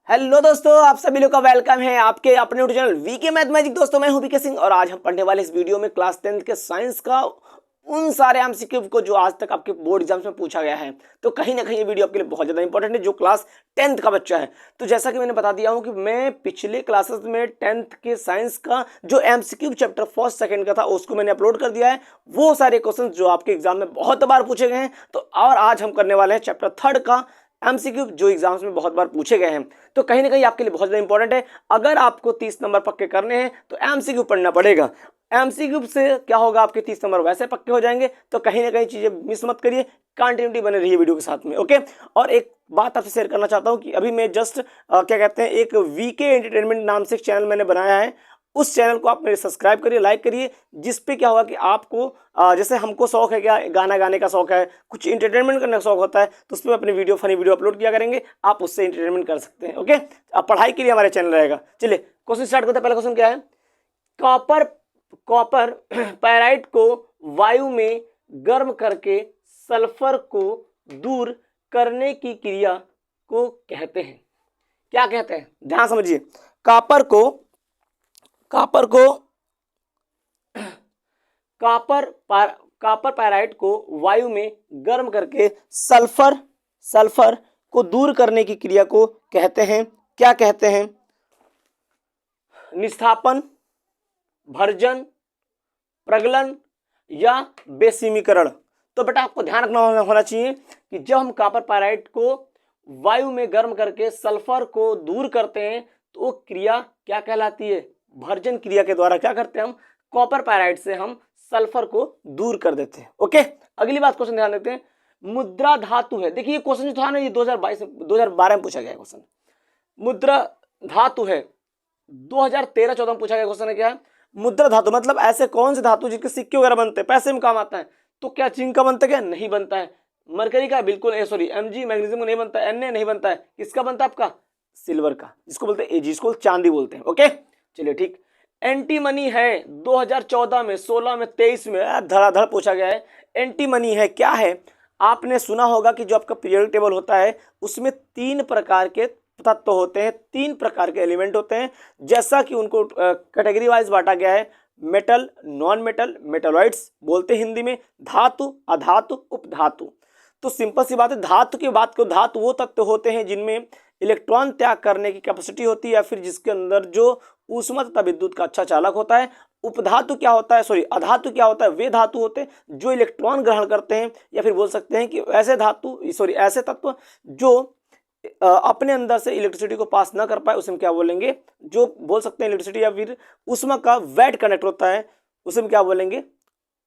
Hello दोस्तों, आप सभी लोग का वेलकम है आपके अपने यूट्यूब चैनल वीके मैथमेटिक्स। दोस्तों मैं हूं वीके सिंह और आज हम पढ़ने वाले इस वीडियो में क्लास 10th के साइंस का उन सारे एमसीक्यू को जो आज तक आपके बोर्ड एग्जाम्स में पूछा गया है। तो कहीं ना कहीं ये वीडियो आपके लिए बहुत ज़्यादा इंपॉर्टेंट है जो क्लास 10th का बच्चा है। तो जैसा कि मैंने बता दिया हूँ कि मैं पिछले क्लासेस में 10th के साइंस का जो एमसीक्यू चैप्टर फर्स्ट सेकंड का था उसको मैंने अपलोड कर दिया है। वो सारे क्वेश्चन जो आपके एग्जाम में बहुत बार पूछे गए हैं, तो और आज हम करने वाले हैं चैप्टर 3 का एमसीक्यू जो एग्जाम्स में बहुत बार पूछे गए हैं। तो कहीं ना कहीं आपके लिए बहुत ज़्यादा इंपॉर्टेंट है। अगर आपको 30 नंबर पक्के करने हैं तो एमसीक्यू पढ़ना पड़ेगा। एमसीक्यू से क्या होगा, आपके 30 नंबर वैसे पक्के हो जाएंगे। तो कहीं ना कहीं चीज़ें मिस मत करिए, कंटिन्यूटी बने रहिए वीडियो के साथ में। ओके, और एक बात आपसे शेयर करना चाहता हूँ कि अभी मैं जस्ट क्या कहते हैं एक वीके एंटरटेनमेंट नाम से एक चैनल मैंने बनाया है। उस चैनल को आप मेरे सब्सक्राइब करिए, लाइक करिए, जिस पे क्या होगा कि आपको जैसे हमको शौक है, क्या गाना गाने का शौक है, कुछ इंटरटेनमेंट करने का शौक होता है, तो उस पर अपने फनी वीडियो अपलोड किया करेंगे। आप उससे इंटरटेनमेंट कर सकते हैं। ओके, अब पढ़ाई के लिए हमारे चैनल रहेगा। चलिए क्वेश्चन स्टार्ट करते हैं। पहला क्वेश्चन क्या है, कॉपर पैराइट को वायु में गर्म करके सल्फर को दूर करने की क्रिया को कहते हैं। क्या कहते हैं, ध्यान समझिए। कॉपर पैराइट को वायु में गर्म करके सल्फर को दूर करने की क्रिया को कहते हैं। क्या कहते हैं? निस्थापन, भर्जन, प्रगलन या बेसिमीकरण। तो बेटा आपको ध्यान रखना होना चाहिए कि जब हम कॉपर पैराइट को वायु में गर्म करके सल्फर को दूर करते हैं तो वो क्रिया क्या कहलाती है? भर्जन क्रिया के द्वारा क्या करते हैं हम? कॉपर पैराइट से हम सल्फर को दूर कर देते हैं। ओके, अगली बात क्वेश्चन ध्यान देते हैं। मुद्रा धातु है, देखिए ये क्वेश्चन जो था ना, ये 2012 में पूछा गया क्वेश्चन। मुद्रा धातु है, 2013-14 में पूछा गया क्वेश्चन है। क्या है मुद्रा धातु? मतलब ऐसे कौन से धातु जिसके सिक्के वगैरह बनते हैं, पैसे में काम आता है। तो क्या जिंक का बनता है? क्या नहीं बनता है। मरकरी का बिल्कुल Mg मैग्नीशियम नहीं बनता है। Na नहीं बनता है। किसका बनता है? आपका सिल्वर का, जिसको बोलते हैं Ag, जिसको चांदी बोलते हैं। ओके चलिए ठीक। एंटीमनी है, 2014 में, 16 में, 23 में धड़ाधड़ पूछा गया है। एंटीमनी है, क्या है? आपने सुना होगा कि जो आपका पीरियोडिक टेबल होता है उसमें 3 प्रकार के तत्व होते हैं, 3 प्रकार के एलिमेंट होते हैं। जैसा कि उनको कैटेगरी वाइज बांटा गया है, मेटल, नॉन मेटल, मेटलॉइड्स बोलते हैं हिंदी में, धातु, अधातु, उपधातु। तो सिंपल सी बात है, धातु की बात को, धातु वो तत्व होते हैं जिनमें इलेक्ट्रॉन त्याग करने की कैपेसिटी होती है या फिर जिसके अंदर जो ऊष्मा तथा विद्युत का अच्छा चालक होता है। उपधातु क्या होता है, अधातु क्या होता है? वे धातु होते हैं जो इलेक्ट्रॉन ग्रहण करते हैं, या फिर बोल सकते हैं कि ऐसे तत्व जो अपने अंदर से इलेक्ट्रिसिटी को पास ना कर पाए, उसे हम क्या बोलेंगे? जो बोल सकते हैं इलेक्ट्रिसिटी या फिर ऊष्मा का वेट कनेक्ट होता है, उसे हम क्या बोलेंगे?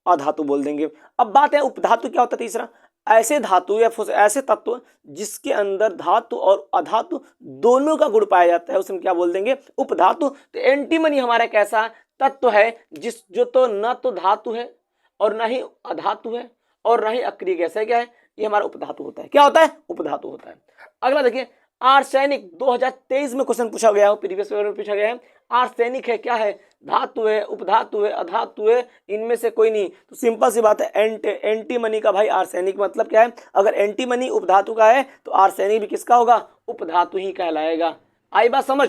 अधातु बोल देंगे। अब बात है उपधातु क्या होता है? तीसरा, ऐसे धातु या ऐसे तत्व जिसके अंदर धातु और अधातु दोनों का गुण पाया जाता है, उसे हम क्या बोल देंगे? उपधातु। तो एंटीमनी हमारा एक ऐसा तत्व है जो तो न तो धातु है और न ही अधातु है और न ही अक्रिय गैस है। क्या है? ये हमारा उपधातु होता है। क्या होता है? उपधातु होता है। अगला देखिए, आर्सेनिक, 2023 में क्वेश्चन पूछा गया है, प्रीवियस पेपर में पूछा गया है। आर्सेनिक है, क्या है? धातु है, उपधातु है, अधातु है, इनमें से कोई नहीं। तो सिंपल सी बात है, एंटीमनी का भाई आर्सेनिक मतलब क्या है? अगर एंटीमनी उपधातु का है तो आर्सेनिक भी किसका होगा? उपधातु ही कहलाएगा। आई बात समझ?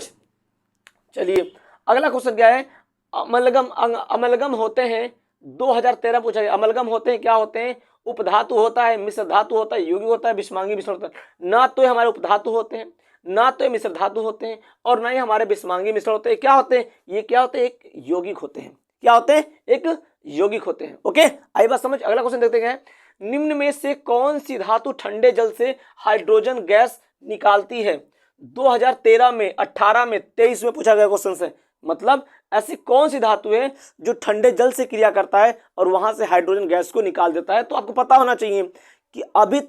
चलिए अगला क्वेश्चन क्या है, अमलगम होते हैं, 2013 पूछा गया। अमलगम होते हैं, क्या होते हैं? उपधातु होता है, मिश्र धातु होता है, यौगिक होता है, विषमांगी मिश्रण होता है। ना तो ये हमारे उपधातु होते हैं, ना तो ये मिश्र धातु होते हैं, और ना ही हमारे विषमांगी मिश्रण होते हैं। क्या होते हैं ये? क्या होते हैं? एक यौगिक होते हैं। क्या होते हैं? एक यौगिक होते हैं। ओके, आई बात समझ? अगला क्वेश्चन देखते हैं, निम्न में से कौन सी धातु ठंडे जल से हाइड्रोजन गैस निकालती है? 2013 में, 18 में, 23 में पूछा गया क्वेश्चन से। मतलब ऐसी कौन सी धातु है जो ठंडे जल से क्रिया करता है और वहां से हाइड्रोजन गैस को निकाल देता है? तो आपको पता होना चाहिए कि अभी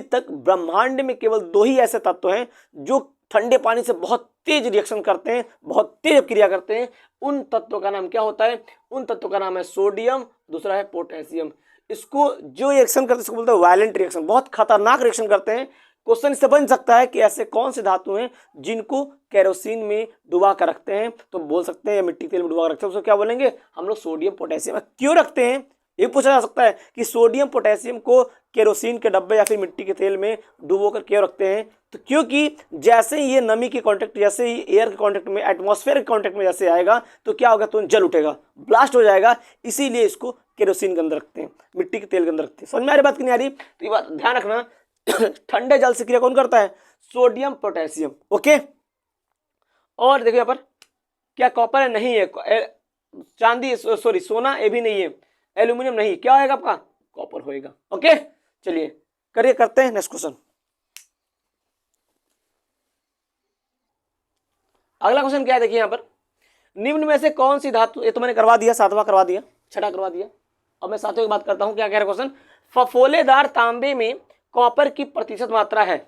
तक ब्रह्मांड में केवल 2 ही ऐसे तत्व हैं जो ठंडे पानी से बहुत तेज रिएक्शन करते हैं, बहुत तेज क्रिया करते हैं। उन तत्वों का नाम क्या होता है? उन तत्वों का नाम है सोडियम, दूसरा है पोटेशियम। इसको जो रिएक्शन करते हैं इसको बोलते हैं वायलेंट रिएक्शन, बहुत खतरनाक रिएक्शन करते हैं। क्वेश्चन इससे बन सकता है कि ऐसे कौन से धातु हैं जिनको केरोसिन में डुबा कर रखते हैं, तो बोल सकते हैं, या मिट्टी तेल में डुबा कर रखते हैं, उसको क्या बोलेंगे हम लोग? Sodium potassium. क्यों रखते हैं ये पूछा जा सकता है कि सोडियम पोटेशियम को केरोसिन के डब्बे या फिर मिट्टी के तेल में डुबो कर क्यों रखते हैं? तो क्योंकि जैसे ही ये नमी के कांटेक्ट, जैसे ही एयर के कांटेक्ट में, एटमॉस्फेयर के कांटेक्ट में जैसे आएगा तो क्या होगा, तो जल उठेगा, ब्लास्ट हो जाएगा। इसीलिए इसको केरोसिन के अंदर रखते हैं, मिट्टी के तेल के अंदर रखते हैं। समझ में आ रही बात कि नहीं आ रही? तो ये बात ध्यान रखना। ठंडे जल से क्रिया कौन करता है? Sodium potassium. ओके, और देखिए यहाँ पर क्या कॉपर है? नहीं है। चांदी, सॉरी सोना, ये भी नहीं है। एल्यूमिनियम नहीं, क्या होगा आपका? कॉपर होएगा। ओके, चलिए करिए, करते हैं नेक्स्ट क्वेश्चन। अगला क्वेश्चन क्या है, देखिए यहाँ पर, निम्न में से कौन सी धातु, ये तो मैंने करवा दिया, 7वां करवा दिया, 6ठा करवा दिया। अब मैं 7वें की बात करता हूँ। क्या कह रहा है क्वेश्चन? फफोलेदार तांबे में कॉपर की प्रतिशत मात्रा है।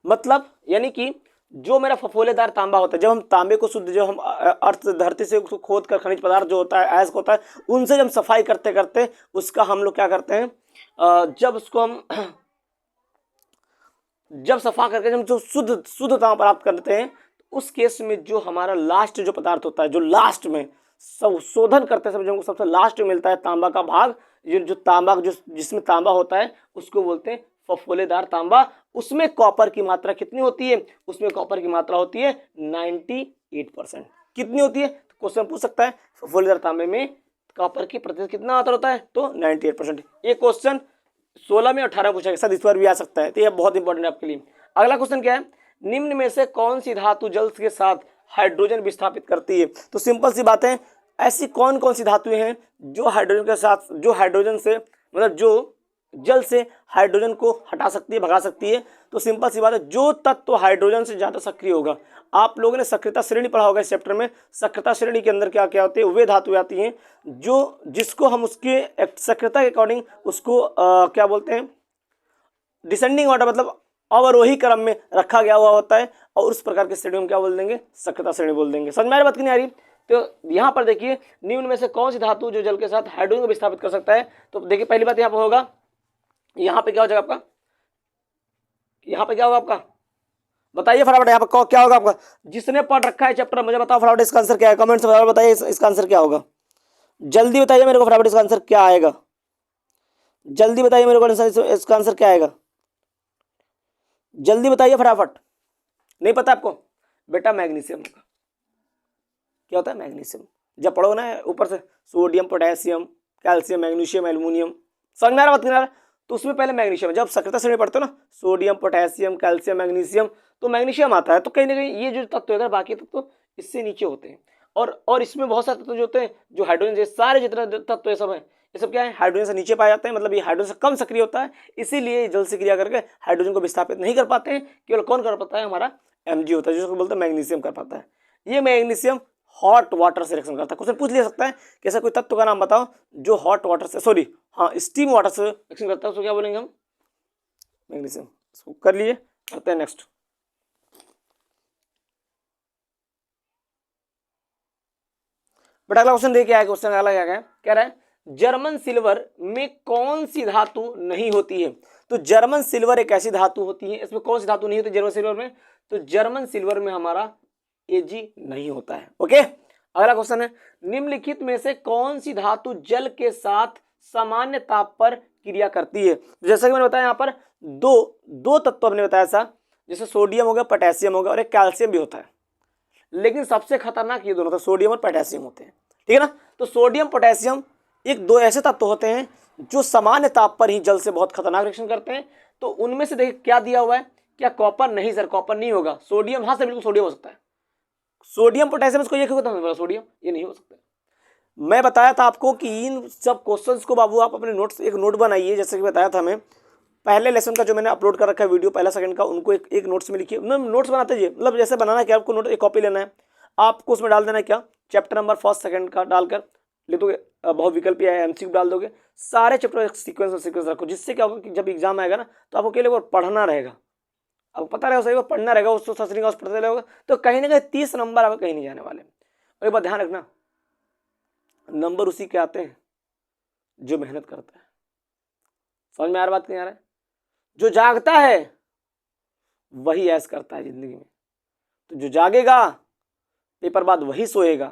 मतलब यानी कि जो मेरा फफोलेदार तांबा होता है, जब हम तांबे को शुद्ध, जो हम अर्थ धरती से उसको खोद कर खनिज पदार्थ जो होता है, अयस्क होता है, उनसे जब सफाई करते करते उसका हम लोग क्या करते हैं, जब उसको हम जब सफा करके जब जो शुद्ध तांबा प्राप्त करते हैं, उस केस में जो हमारा लास्ट जो पदार्थ होता है, जो लास्ट में सब शोधन करते समय जो हमको सबसे लास्ट में मिलता है तांबा का भाग, जो तांबा जिसमें तांबा होता है, उसको बोलते हैं फफोलेदार तांबा। उसमें कॉपर की मात्रा कितनी होती है? उसमें कॉपर की मात्रा होती है 98%। कितनी होती है? तो क्वेश्चन पूछ सकता है फफोलेदार तांबे में कॉपर की प्रतिशत कितना मात्रा होता है? तो 98%। ये क्वेश्चन 16 में 18 पूछा, शायद इस बार भी आ सकता है, तो ये बहुत इंपॉर्टेंट है आपके लिए। अगला क्वेश्चन क्या है? निम्न में से कौन सी धातु जल के साथ हाइड्रोजन विस्थापित करती है? तो सिंपल सी बात है, ऐसी कौन कौन सी धातुएं हैं जो हाइड्रोजन के साथ, जो हाइड्रोजन से, मतलब जो जल से हाइड्रोजन को हटा सकती है, भगा सकती है? तो सिंपल सी बात है, जो तत्व हाइड्रोजन से ज्यादा सक्रिय होगा। आप लोगों ने सक्रियता श्रेणी पढ़ा होगा इस चैप्टर में। सक्रियता श्रेणी के अंदर क्या क्या होते हैं? वे धातुएं आती हैं जो, जिसको हम उसके सक्रियता के अकॉर्डिंग उसको क्या बोलते हैं, डिसेंडिंग ऑर्डर, मतलब अवरोही क्रम में रखा गया हुआ होता है, और उस प्रकार के श्रेणी हम क्या बोल देंगे? सक्रियता श्रेणी बोल देंगे। समझ में आ रही बात कि नहीं आ रही? तो यहाँ पर देखिए, निम्न में से कौन सी धातु जो जल के साथ हाइड्रोजन को विस्थापित कर सकता है? तो देखिए पहली बात यहाँ पर होगा, यहाँ पे क्या हो जाएगा आपका, यहाँ पे क्या होगा आपका, बताइए फटाफट। यहाँ पर क्या होगा आपका? जिसने पढ़ रखा है चैप्टर, मुझे बताओ फटाफट इसका आंसर क्या है, कमेंट से फटाफट बताइए इसका आंसर क्या होगा। जल्दी बताइए मेरे को फटाफट इसका आंसर क्या आएगा, जल्दी बताइए मेरे को इसका आंसर क्या आएगा, जल्दी बताइए फटाफट। नहीं पता आपको? बेटा मैग्नीशियम का। क्या होता है? मैग्नीशियम। जब पढ़ो ना ऊपर से sodium, potassium, calcium, magnesium, aluminium, समझ में आ रहा बात नहीं? तो उसमें पहले मैग्नीशियम, जब सक्रियता श्रेणी पढ़ते हो ना, सोडियम, पोटेशियम, कैल्शियम, मैग्नीशियम, तो मैग्नीशियम आता है। तो कहीं ना कहीं ये जो तत्व है, बाकी तत्व इससे नीचे होते हैं। और इसमें बहुत सारे तत्व जो होते हैं, जो हाइड्रोजन से, सारे जितने तत्व ये सब है, ये सब क्या है? हाइड्रोजन से नीचे पाए जाते हैं। मतलब ये हाइड्रोजन से कम सक्रिय होता है, इसीलिए जल से क्रिया करके हाइड्रोजन को विस्थापित नहीं कर पाते हैं। केवल कौन कर पाता है? हमारा Mg होता है, जिसको बोलते हैं मैग्नीशियम कर पाता है। ये मैग्नीशियम हॉट वाटर से रिएक्शन करता है। क्वेश्चन पूछ ले सकता है कि ऐसा कोई तत्व का नाम बताओ जो हॉट वाटर से, सॉरी हाँ, स्टीम वाटर से रिएक्शन करता है, उसको क्या बोलेंगे हम? मैग्नीशियम। इसको कर लीजिए, करते हैं नेक्स्ट। बट अगला क्वेश्चन देखिए, आया क्वेश्चन अगला क्या कह रहा है? जर्मन सिल्वर में कौन सी धातु नहीं होती है? तो जर्मन सिल्वर एक ऐसी धातु होती है, इसमें कौन सी धातु नहीं होती जर्मन सिल्वर में? तो जर्मन सिल्वर में हमारा Ag नहीं होता है। ओके, अगला क्वेश्चन है, निम्नलिखित में से कौन सी धातु जल के साथ सामान्य ताप पर क्रिया करती है? जैसा कि मैंने बताया, यहाँ पर दो तत्व हमने बताया था, जैसे सोडियम हो गया, पोटेशियम हो गया, और एक कैल्शियम भी होता है। लेकिन सबसे खतरनाक ये दोनों, तो सोडियम और पोटेशियम होते हैं, ठीक है ना? तो सोडियम, पोटेशियम एक दो ऐसे तत्व होते हैं जो सामान्य ताप पर ही जल से बहुत खतरनाक रिएक्शन करते हैं। तो उनमें से देखिए क्या दिया हुआ है, क्या कॉपर? नहीं सर, कॉपर नहीं होगा। सोडियम, हाँ सर बिल्कुल सोडियम हो सकता है। सोडियम, पोटेशियम, इसको ये क्यों कहता हूं? सोडियम ये नहीं हो सकता। मैं बताया था आपको कि इन सब क्वेश्चंस को बाबू आप अपने नोट्स, एक नोट बनाइए, जैसे कि बताया था मैं पहले लेसन का जो मैंने अपलोड कर रखा है वीडियो, पहला सेकंड का, उनको एक नोट्स में लिखिए। नोट्स बनाते जाइए, मतलब जैसे बनाना है कि आपको नोट एक कॉपी लेना है, आपको उसमें डाल देना है क्या, चैप्टर नंबर फर्स्ट सेकंड का डालकर लिख दोगे, बहुत विकल्प है, एमसीक्यू डाल दोगे, सारे चैप्टर सीक्वेंस रखो, जिससे क्या होगा कि जब एग्जाम आएगा ना, तो आपको केवल पढ़ना रहेगा, आपको पता रहेगा, सही पढ़ना रहेगा, उसको ससरी का उस पढ़ते रहेगा, तो कहीं ना कहीं 30 नंबर आपको कहीं नहीं जाने वाले। और एक बात ध्यान रखना, नंबर उसी के आते हैं जो मेहनत करता है। समझ में आ रहा बात नहीं आ रहा है? जो जागता है वही ऐश करता है जिंदगी में। तो जो जागेगा पेपर बाद वही सोएगा।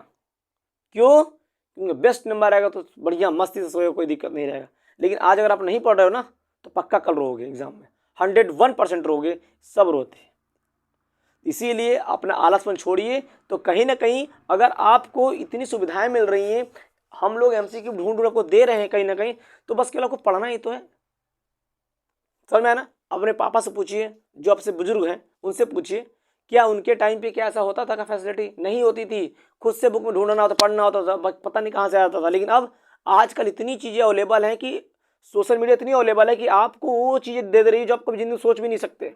क्यों? क्योंकि बेस्ट नंबर आएगा तो बढ़िया मस्ती से सोएगा, कोई दिक्कत नहीं रहेगा। लेकिन आज अगर आप नहीं पढ़ रहे हो ना, तो पक्का कल रोगे एग्जाम में, 101% रोगे, सब रोते हैं। इसीलिए अपना आलसपन छोड़िए। तो कहीं ना कहीं अगर आपको इतनी सुविधाएं मिल रही हैं, हम लोग एमसीक्यू ढूंढ आपको दे रहे हैं कहीं ना कहीं, तो बस केवल आपको पढ़ना ही तो है। समझ में आया ना? अपने पापा से पूछिए, जो आपसे बुजुर्ग हैं उनसे पूछिए, क्या उनके टाइम पे क्या ऐसा होता था? का फैसिलिटी नहीं होती थी, खुद से बुक में ढूंढना होता, पढ़ना होता था, पता नहीं कहाँ से आता था। लेकिन अब आजकल इतनी चीज़ें अवेलेबल हैं कि सोशल मीडिया इतनी अवेलेबल है कि आपको वो चीज़ें दे रही है जो आप कभी जिंदगी में सोच भी नहीं सकते।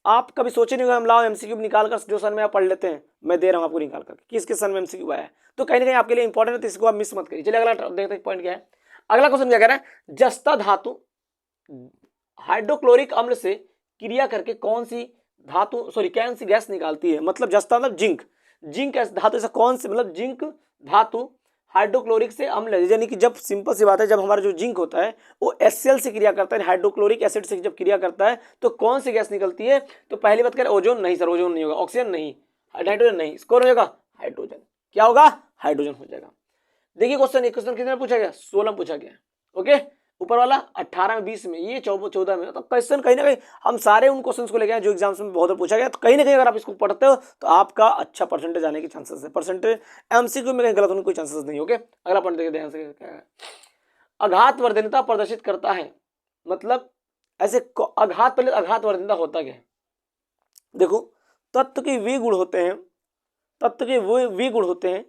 आप कभी सोचे नहीं, हम लाओ एमसीक्यू निकाल कर जो सन में आप पढ़ लेते हैं, मैं दे रहा हूँ आपको निकाल कर किस किस सन में एमसीक्यू आया है। तो कहीं ना कहीं आपके लिए इंपॉर्टेंट है, तो इसको आप मिस मत करिए। चलिए अगला देखते हैं पॉइंट क्या है। अगला क्वेश्चन क्या कह रहा है, जस्ता धातु हाइड्रोक्लोरिक अम्ल से क्रिया करके कौन सी गैस निकालती है? मतलब जस्ता मतलब जिंक, जिंक धातु ऐसा कौन सी, मतलब जिंक धातु हाइड्रोक्लोरिक से अम्ल, यानी कि जब सिंपल सी बात है, जब हमारा जो जिंक होता है वो HCl से क्रिया करता है, हाइड्रोक्लोरिक एसिड से जब क्रिया करता है तो कौन सी गैस निकलती है? तो पहली बात करें ओजोन, नहीं सर ओजोन नहीं होगा, ऑक्सीजन नहीं, नाइट्रोजन नहीं, स्कोर हो जाएगा हाइड्रोजन। क्या होगा? हाइड्रोजन हो जाएगा। देखिए क्वेश्चन कितने पूछा गया? 16 पूछा गया। ओके, ऊपर वाला 18 में, 20 में, ये 14 में। तो क्वेश्चन कहीं ना कहीं हम सारे उन क्वेश्चंस को लेके आए जो एग्जाम्स में बहुत पूछा गया। तो कहीं ना कहीं अगर आप इसको पढ़ते हो तो आपका अच्छा परसेंटेज आने के चांसेस है। परसेंटेज एमसीक्यू में कहीं गलत होने कोई चांसेस नहीं। ओके, अगला पॉइंट देखिए ध्यान से क्या है। आघातवर्धनता प्रदर्शित करता है, मतलब ऐसे आघातवर्धनता होता क्या है? देखो, तत्व के वे गुण होते हैं, तत्व के वे गुण होते हैं,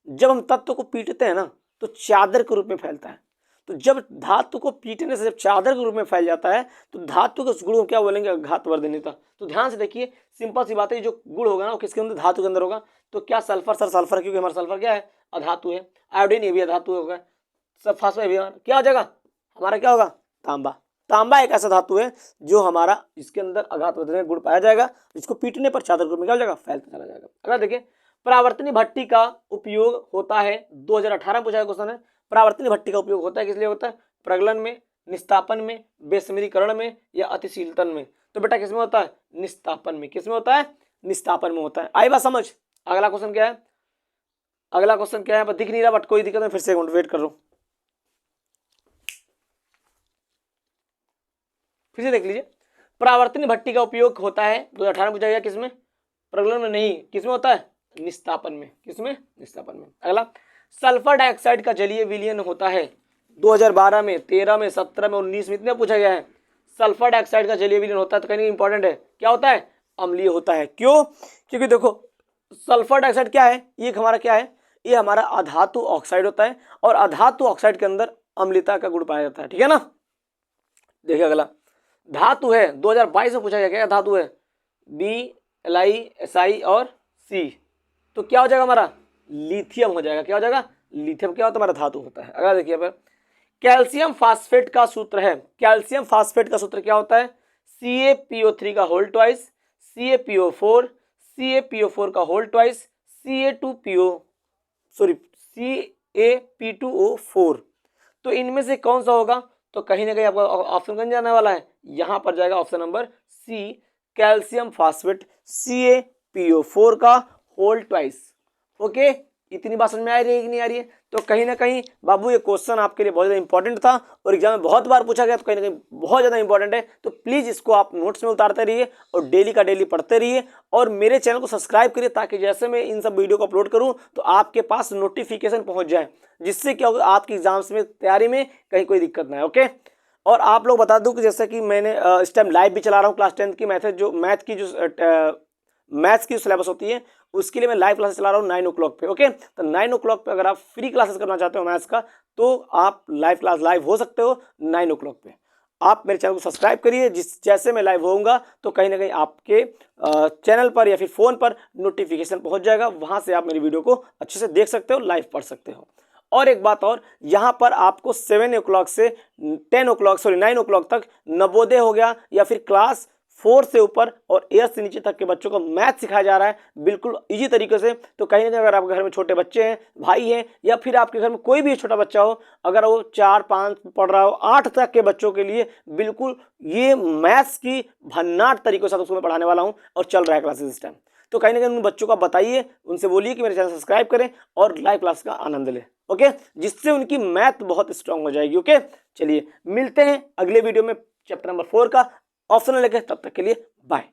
जब हम तत्व को पीटते हैं ना तो चादर के रूप में फैलता है। तो जब धातु को पीटने से जब चादर के रूप में फैल जाता है तो धातु के गुण को क्या बोलेंगे? आघातवर्धनता। तो ध्यान से देखिए, सिंपल सी बात है, जो गुण होगा ना वो किसके अंदर? धातु के अंदर होगा। तो क्या सल्फर? सर सल्फर, क्योंकि हमारा सल्फर क्या है? अधातु है। आयोडीन ये भी अधातु होगा। सब फास्फोरास क्या हो जाएगा? हमारा क्या होगा? तांबा। तांबा एक ऐसा धातु है जो हमारा इसके अंदर आघातवर्धक गुण पाया जाएगा, जिसको पीटने पर चादर के रूप में क्या हो जाएगा? फैलता चला जाएगा। अगर देखिए, परावर्तनी भट्टी का उपयोग होता है, 2018 पूछा क्वेश्चन है। परावर्तनी भट्टी का उपयोग होता है, किस लिए होता है? प्रगलन में, निस्तापन में, बेसमीकरण में या अतिशीलतन में। तो बेटा किसमें होता है? निस्तापन में। किसमें होता है? निस्तापन में होता है। आई बात समझ? अगला क्वेश्चन क्या है? अगला क्वेश्चन क्या है? दिख नहीं रहा, बट कोई दिक्कत नहीं, फिर से वेट कर लो, फिर से देख लीजिए। परावर्तनी भट्टी का उपयोग होता है, 2018 पूछा गया, किसमें? प्रगलन में नहीं, किसमें होता है? निस्तापन में। किसमें? निस्तापन में। अगला, सल्फर डाइऑक्साइड का जलीय विलयन होता है, 2012 में, 13 में, 17 में, 19 में, इतने पूछा गया है। सल्फर डाइऑक्साइड का जलीय विलयन होता है, तो कहीं इंपॉर्टेंट है, क्या होता है? अम्लीय होता है। क्यों? क्योंकि देखो, सल्फर डाइऑक्साइड क्या है? ये हमारा क्या है? ये हमारा अधातु ऑक्साइड होता है, और अधातु ऑक्साइड के अंदर अम्लता का गुण पाया जाता है। ठीक है ना? देखिए अगला धातु है, 2022 में पूछा गया, क्या धातु है? BLi और C। तो क्या हो जाएगा हमारा? लिथियम हो जाएगा। क्या हो जाएगा? लिथियम। क्या होता है? हमारा धातु होता है। अगर देखिए पर कैल्शियम फास्फेट का सूत्र है, कैल्शियम फास्फेट का सूत्र क्या होता है? CaPO3 का होल ट्वाइस, CaPO4, CaPO4 का होल ट्वाइस, CaP2O4। तो इनमें से कौन सा होगा? तो कहीं ना कहीं आपका ऑप्शन कौन जाने वाला है? यहां पर जाएगा option number C, calcium phosphate, CaPO4 का होल ट्वाइस। ओके, इतनी बात समझ में आ रही है कि नहीं आ रही है? तो कहीं ना कहीं बाबू ये क्वेश्चन आपके लिए बहुत ज़्यादा इंपॉर्टेंट था और एग्जाम में बहुत बार पूछा गया, तो कहीं ना कहीं बहुत ज़्यादा इंपॉर्टेंट है। तो प्लीज़ इसको आप नोट्स में उतारते रहिए और डेली का डेली पढ़ते रहिए, और मेरे चैनल को सब्सक्राइब करिए, ताकि जैसे मैं इन सब वीडियो को अपलोड करूँ तो आपके पास नोटिफिकेशन पहुँच जाए, जिससे क्या होगा, आपकी एग्जाम्स में तैयारी में कहीं कोई दिक्कत ना है। ओके, और आप लोग बता दूं कि जैसे कि मैंने इस टाइम लाइव भी चला रहा हूँ क्लास 10 की मैथ्स की सिलेबस होती है, उसके लिए मैं लाइव क्लासेस चला रहा हूँ 9 o'clock पे। ओके, तो 9 o'clock पे अगर आप फ्री क्लासेस करना चाहते हो मैथ्स का, तो आप लाइव हो सकते हो 9 o'clock पे। आप मेरे चैनल को सब्सक्राइब करिए, जैसे मैं लाइव होऊंगा तो कहीं ना कहीं आपके चैनल पर या फिर फ़ोन पर नोटिफिकेशन पहुंच जाएगा, वहां से आप मेरी वीडियो को अच्छे से देख सकते हो, लाइव पढ़ सकते हो। और एक बात और, यहाँ पर आपको 7 o'clock से 9 o'clock तक नवोदय हो गया या फिर क्लास 4 से ऊपर और 8 से नीचे तक के बच्चों को मैथ सिखाया जा रहा है, बिल्कुल इजी तरीके से। तो कहीं ना कहीं अगर आपके घर में छोटे बच्चे हैं, भाई हैं, या फिर आपके घर में कोई भी छोटा बच्चा हो, अगर वो 4-5 पढ़ रहा हो, 8 तक के बच्चों के लिए बिल्कुल ये मैथ्स की भन्नाट तरीकों से उसको मैं पढ़ाने वाला हूँ और चल रहा है क्लासेस इस टाइम। तो कहीं ना कहीं उन बच्चों को बताइए, उनसे बोलिए कि मेरे चैनल सब्सक्राइब करें और लाइव क्लास का आनंद लें। ओके, जिससे उनकी मैथ बहुत स्ट्रांग हो जाएगी। ओके, चलिए मिलते हैं अगले वीडियो में चैप्टर नंबर 4 का ऑप्शनल लेकर, तब तक के लिए बाय।